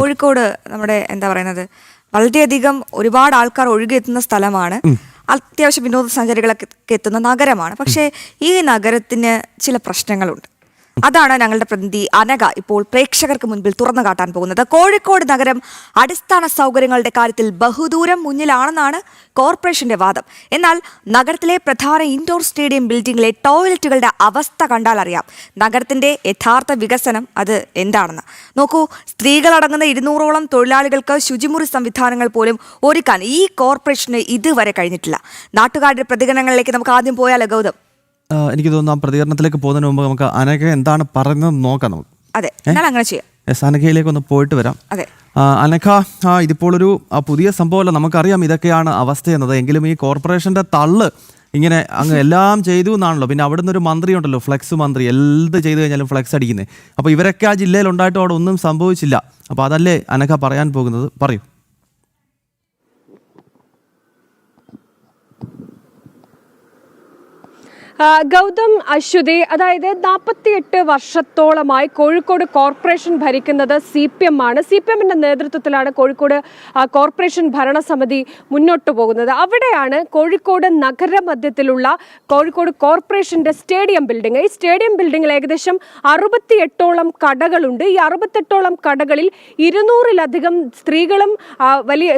കോഴിക്കോട് നമ്മുടെ എന്താ പറയുന്നത് വളരെയധികം ഒരുപാട് ആൾക്കാർ ഒഴുകിയെത്തുന്ന സ്ഥലമാണ്. അത്യാവശ്യം വിനോദസഞ്ചാരികളൊക്കെ എത്തുന്ന നഗരമാണ്. പക്ഷേ ഈ നഗരത്തിന് ചില പ്രശ്നങ്ങളുണ്ട്. അതാണ് ഞങ്ങളുടെ പ്രതിനിധി അനഘ ഇപ്പോൾ പ്രേക്ഷകർക്ക് മുൻപിൽ തുറന്നു കാട്ടാൻ പോകുന്നത്. കോഴിക്കോട് നഗരം അടിസ്ഥാന സൗകര്യങ്ങളുടെ കാര്യത്തിൽ ബഹുദൂരം മുന്നിലാണെന്നാണ് കോർപ്പറേഷന്റെ വാദം. എന്നാൽ നഗരത്തിലെ പ്രധാന ഇൻഡോർ സ്റ്റേഡിയം ബിൽഡിംഗിലെ ടോയ്ലറ്റുകളുടെ അവസ്ഥ കണ്ടാൽ അറിയാം നഗരത്തിന്റെ യഥാർത്ഥ വികസനം അത് എന്താണെന്ന്. നോക്കൂ, സ്ത്രീകളടങ്ങുന്ന 200ഓളം തൊഴിലാളികൾക്ക് ശുചിമുറി സംവിധാനങ്ങൾ പോലും ഒരുക്കാൻ ഈ കോർപ്പറേഷന് ഇതുവരെ കഴിഞ്ഞിട്ടില്ല. നാട്ടുകാരുടെ പ്രതികരണങ്ങളിലേക്ക് നമുക്ക് ആദ്യം പോയാലോ ഗൗതം? എനിക്ക് തോന്നുന്നു ആ പ്രതികരണത്തിലേക്ക് പോകുന്നതിന് മുമ്പ് നമുക്ക് അനഘ എന്താണ് പറയുന്നത് നോക്കാം. നമുക്ക് അതെ, അങ്ങനെ ചെയ്യാം. അനഘയിലേക്ക് ഒന്ന് പോയിട്ട് വരാം. അതെ അനഘ, ഇതിപ്പോൾ ഒരു പുതിയ സംഭവമല്ല, നമുക്കറിയാം ഇതൊക്കെയാണ് അവസ്ഥയെന്നത്. എങ്കിലും ഈ കോർപ്പറേഷന്റെ തള്ള് ഇങ്ങനെ അങ്ങ് എല്ലാം ചെയ്തു എന്നാണല്ലോ. പിന്നെ അവിടെ നിന്നൊരു മന്ത്രി ഉണ്ടല്ലോ, ഫ്ലെക്സ് മന്ത്രി, എന്ത് ചെയ്തു കഴിഞ്ഞാലും ഫ്ലെക്സ് അടിക്കുന്നത്. അപ്പോൾ ഇവരൊക്കെ ആ ജില്ലയിൽ ഉണ്ടായിട്ടും അവിടെ ഒന്നും സംഭവിച്ചില്ല. അപ്പോൾ അതല്ലേ അനഘ പറയാൻ പോകുന്നത്? പറയൂ. ഗൗതം, അശ്വതി, അതായത് 48 വർഷത്തോളമായി കോഴിക്കോട് കോർപ്പറേഷൻ ഭരിക്കുന്നത് CPM ആണ്. CPMന്റെ നേതൃത്വത്തിലാണ് കോഴിക്കോട് കോർപ്പറേഷൻ ഭരണസമിതി മുന്നോട്ട് പോകുന്നത്. അവിടെയാണ് കോഴിക്കോട് നഗരമധ്യത്തിലുള്ള കോഴിക്കോട് കോർപ്പറേഷന്റെ സ്റ്റേഡിയം ബിൽഡിംഗ്. ഈ സ്റ്റേഡിയം ബിൽഡിംഗിൽ ഏകദേശം 68ഓളം കടകളുണ്ട്. ഈ 68ഓളം കടകളിൽ 200-ലധികം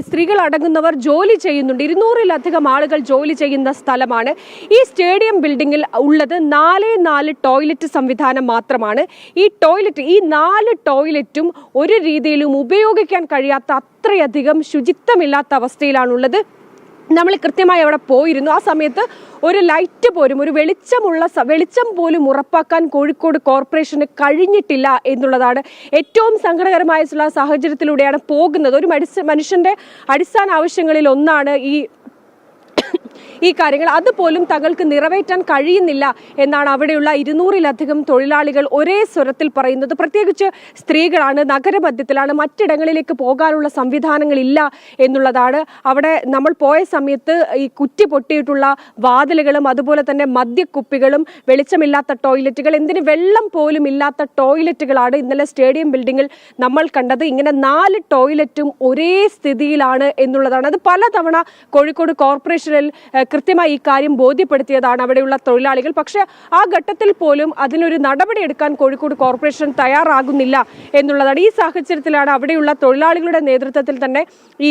സ്ത്രീകൾ അടങ്ങുന്നവർ ജോലി ചെയ്യുന്നുണ്ട്. 200-ലധികം ആളുകൾ ജോലി ചെയ്യുന്ന സ്ഥലമാണ്. ഈ സ്റ്റേഡിയം ബിൽഡിംഗ് ഉള്ളത് 4 ടോയ്ലറ്റ് സംവിധാനം മാത്രമാണ്. ഈ 4 ടോയ്ലറ്റും ഒരു രീതിയിലും ഉപയോഗിക്കാൻ കഴിയാത്ത അത്രയധികം ശുചിത്വമില്ലാത്ത അവസ്ഥയിലാണുള്ളത്. നമ്മൾ കൃത്യമായി അവിടെ പോയിരുന്നു. ആ സമയത്ത് ഒരു ലൈറ്റ് പോലും, ഒരു വെളിച്ചം പോലും ഉറപ്പാക്കാൻ കോഴിക്കോട് കോർപ്പറേഷന് കഴിഞ്ഞിട്ടില്ല എന്നുള്ളതാണ് ഏറ്റവും സങ്കടകരമായിട്ടുള്ള സാഹചര്യത്തിലൂടെയാണ് പോകുന്നത്. ഒരു മനുഷ്യന്റെ അടിസ്ഥാന ആവശ്യങ്ങളിൽ ഒന്നാണ് ഈ കാര്യങ്ങൾ. അതുപോലും തങ്ങൾക്ക് നിറവേറ്റാൻ കഴിയുന്നില്ല എന്നാണ് അവിടെയുള്ള 200-ലധികം തൊഴിലാളികൾ ഒരേ സ്വരത്തിൽ പറയുന്നത്. പ്രത്യേകിച്ച് സ്ത്രീകളാണ്, നഗരമധ്യത്തിലാണ്, മറ്റിടങ്ങളിലേക്ക് പോകാനുള്ള സംവിധാനങ്ങളില്ല എന്നുള്ളതാണ്. അവിടെ നമ്മൾ പോയ സമയത്ത് ഈ കുറ്റി പൊട്ടിയിട്ടുള്ള വാതിലുകളും അതുപോലെ തന്നെ മദ്യക്കുപ്പികളും വെളിച്ചമില്ലാത്ത ടോയ്ലറ്റുകൾ, എന്തിന് വെള്ളം പോലും ഇല്ലാത്ത ടോയ്ലറ്റുകളാണ് ഇന്നലെ സ്റ്റേഡിയം ബിൽഡിങ്ങിൽ നമ്മൾ കണ്ടത്. ഇങ്ങനെ 4 ടോയ്ലറ്റും ഒരേ സ്ഥിതിയിലാണ് എന്നുള്ളതാണ്. അത് പലതവണ കോഴിക്കോട് കോർപ്പറേഷനിൽ കൃത്യമായി ഈ കാര്യം ബോധ്യപ്പെടുത്തിയതാണ് അവിടെയുള്ള തൊഴിലാളികൾ. പക്ഷേ ആ ഘട്ടത്തിൽ പോലും അതിനൊരു നടപടിയെടുക്കാൻ കോഴിക്കോട് കോർപ്പറേഷൻ തയ്യാറാകുന്നില്ല എന്നുള്ളതാണ്. ഈ സാഹചര്യത്തിലാണ് അവിടെയുള്ള തൊഴിലാളികളുടെ നേതൃത്വത്തിൽ തന്നെ ഈ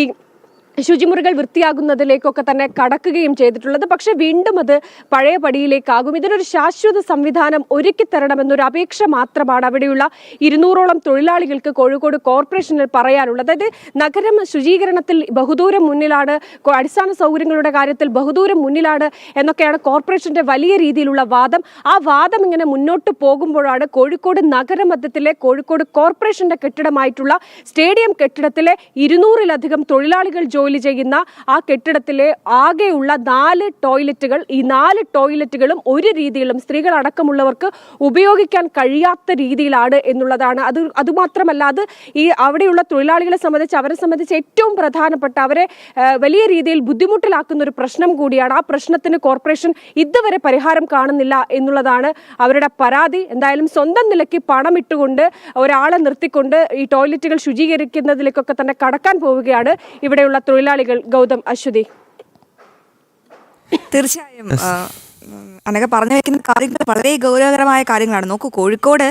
ശുചിമുറികൾ വൃത്തിയാകുന്നതിലേക്കൊക്കെ തന്നെ കടക്കുകയും ചെയ്തിട്ടുള്ളത്. പക്ഷെ വീണ്ടും അത് പഴയ പടിയിലേക്കാകും. ഇതിനൊരു ശാശ്വത സംവിധാനം ഒരുക്കി തരണമെന്നൊരു അപേക്ഷ മാത്രമാണ് അവിടെയുള്ള 200ഓളം തൊഴിലാളികൾക്ക് കോഴിക്കോട് കോർപ്പറേഷനിൽ പറയാനുള്ളത്. അതായത് നഗരം ശുചീകരണത്തിൽ ബഹുദൂരം മുന്നിലാണ്, അടിസ്ഥാന സൗകര്യങ്ങളുടെ കാര്യത്തിൽ ബഹുദൂരം മുന്നിലാണ് എന്നൊക്കെയാണ് കോർപ്പറേഷന്റെ വലിയ രീതിയിലുള്ള വാദം. ആ വാദം ഇങ്ങനെ മുന്നോട്ട് പോകുമ്പോഴാണ് കോഴിക്കോട് നഗരമധ്യത്തിലെ കോഴിക്കോട് കോർപ്പറേഷന്റെ കെട്ടിടമായിട്ടുള്ള സ്റ്റേഡിയം കെട്ടിടത്തിലെ 200-ലധികം തൊഴിലാളികൾ ജോലി ചെയ്യുന്ന ആ കെട്ടിടത്തിലെ ആകെയുള്ള 4 ടോയ്ലറ്റുകൾ, ഈ 4 ടോയ്ലറ്റുകളും ഒരു രീതിയിലും സ്ത്രീകൾ അടക്കമുള്ളവർക്ക് ഉപയോഗിക്കാൻ കഴിയാത്ത രീതിയിലാണ് എന്നുള്ളതാണ്. അതുമാത്രമല്ല, അത് ഈ അവിടെയുള്ള തൊഴിലാളികളെ സംബന്ധിച്ച്, അവരെ സംബന്ധിച്ച് ഏറ്റവും പ്രധാനപ്പെട്ട, അവരെ വലിയ രീതിയിൽ ബുദ്ധിമുട്ടിലാക്കുന്ന ഒരു പ്രശ്നം കൂടിയാണ്. ആ പ്രശ്നത്തിന് കോർപ്പറേഷൻ ഇതുവരെ പരിഹാരം കാണുന്നില്ല എന്നുള്ളതാണ് അവരുടെ പരാതി. എന്തായാലും സ്വന്തം നിലയ്ക്ക് പണം ഇട്ടുകൊണ്ട് ഒരാളെ നിർത്തിക്കൊണ്ട് ഈ ടോയ്ലറ്റുകൾ ശുചീകരിക്കുന്നതിലേക്കൊക്കെ തന്നെ കടക്കാൻ പോവുകയാണ് ഇവിടെയുള്ള തൊഴിലാളികൾ. ഗൗതം, അശ്വതി. തീർച്ചയായും അനഘ പറഞ്ഞു വയ്ക്കുന്ന കാര്യങ്ങൾ വളരെ ഗൗരവകരമായ കാര്യങ്ങളാണ്. നോക്കൂ, കോഴിക്കോട്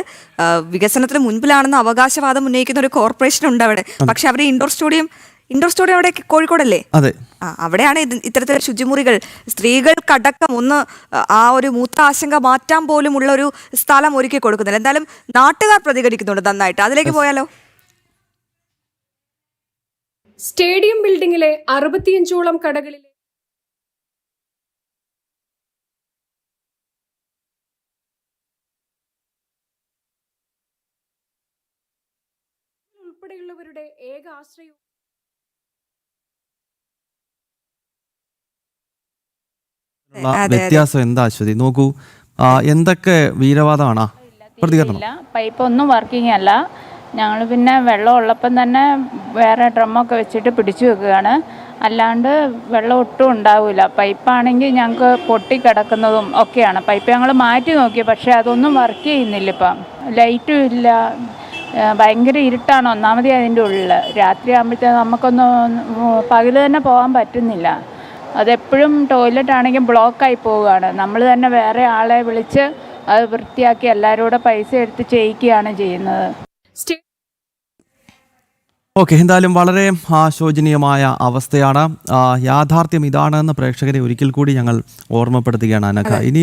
വികസനത്തിന് മുൻപിലാണെന്ന് അവകാശവാദം ഉന്നയിക്കുന്ന ഒരു കോർപ്പറേഷൻ ഉണ്ട് അവിടെ. പക്ഷെ അവരുടെ ഇൻഡോർ സ്റ്റേഡിയം അവിടെ കോഴിക്കോടല്ലേ? അതെ, അവിടെയാണ് ഇത്തരത്തിലുള്ള ശുചിമുറികൾ സ്ത്രീകൾക്കടക്കം ഒന്ന് ആ ഒരു മൂത്ര ആശങ്ക മാറ്റാൻ പോലും ഉള്ള ഒരു സ്ഥലം ഒരുക്കി കൊടുക്കുന്നില്ല. എന്തായാലും നാട്ടുകാർ പ്രതികരിക്കുന്നുണ്ട് നന്നായിട്ട്. അതിലേക്ക് പോയാലോ? സ്റ്റേഡിയം ബിൽഡിംഗിലെ 65ഓളം കടകളിലെ ഉൾപ്പെടെയുള്ളവരുടെ ഏക ആശ്രയം വ്യത്യാസം എന്താ അശ്വതി? നോക്കൂ, എന്തൊക്കെ വീരവാദമാണ് പ്രതികരണം. പൈപ്പ് ഒന്നും വർക്കിംഗ് അല്ല. ഞങ്ങൾ പിന്നെ വെള്ളം ഉള്ളപ്പം തന്നെ വേറെ ഡ്രമ്മൊക്കെ വെച്ചിട്ട് പിടിച്ചു വെക്കുകയാണ്. അല്ലാണ്ട് വെള്ളം ഒട്ടും ഉണ്ടാവില്ല. പൈപ്പാണെങ്കിൽ ഞങ്ങൾക്ക് പൊട്ടിക്കിടക്കുന്നതും ഒക്കെയാണ്. പൈപ്പ് ഞങ്ങൾ മാറ്റി നോക്കി, പക്ഷേ അതൊന്നും വർക്ക് ചെയ്യുന്നില്ല. ഇപ്പം ലൈറ്റും ഇല്ല, ഭയങ്കര ഇരുട്ടാണ് ഒന്നാമതേ അതിൻ്റെ ഉള്ളിൽ. രാത്രി ആകുമ്പോഴത്തേക്ക് നമുക്കൊന്ന് പകൽ തന്നെ പോകാൻ പറ്റുന്നില്ല. അതെപ്പോഴും ടോയ്ലറ്റ് ആണെങ്കിൽ ബ്ലോക്കായി പോവുകയാണ്. നമ്മൾ തന്നെ വേറെ ആളെ വിളിച്ച് അത് വൃത്തിയാക്കി എല്ലാവരും കൂടെ പൈസ എടുത്ത് ചെയ്യിക്കുകയാണ് ചെയ്യുന്നത്. ഓക്കെ, എന്തായാലും വളരെ ശോചനീയമായ അവസ്ഥയാണ്. യാഥാർത്ഥ്യം ഇതാണെന്ന് പ്രേക്ഷകരെ ഒരിക്കൽ കൂടി ഞങ്ങൾ ഓർമ്മപ്പെടുത്തുകയാണ് അനഘ. ഇനി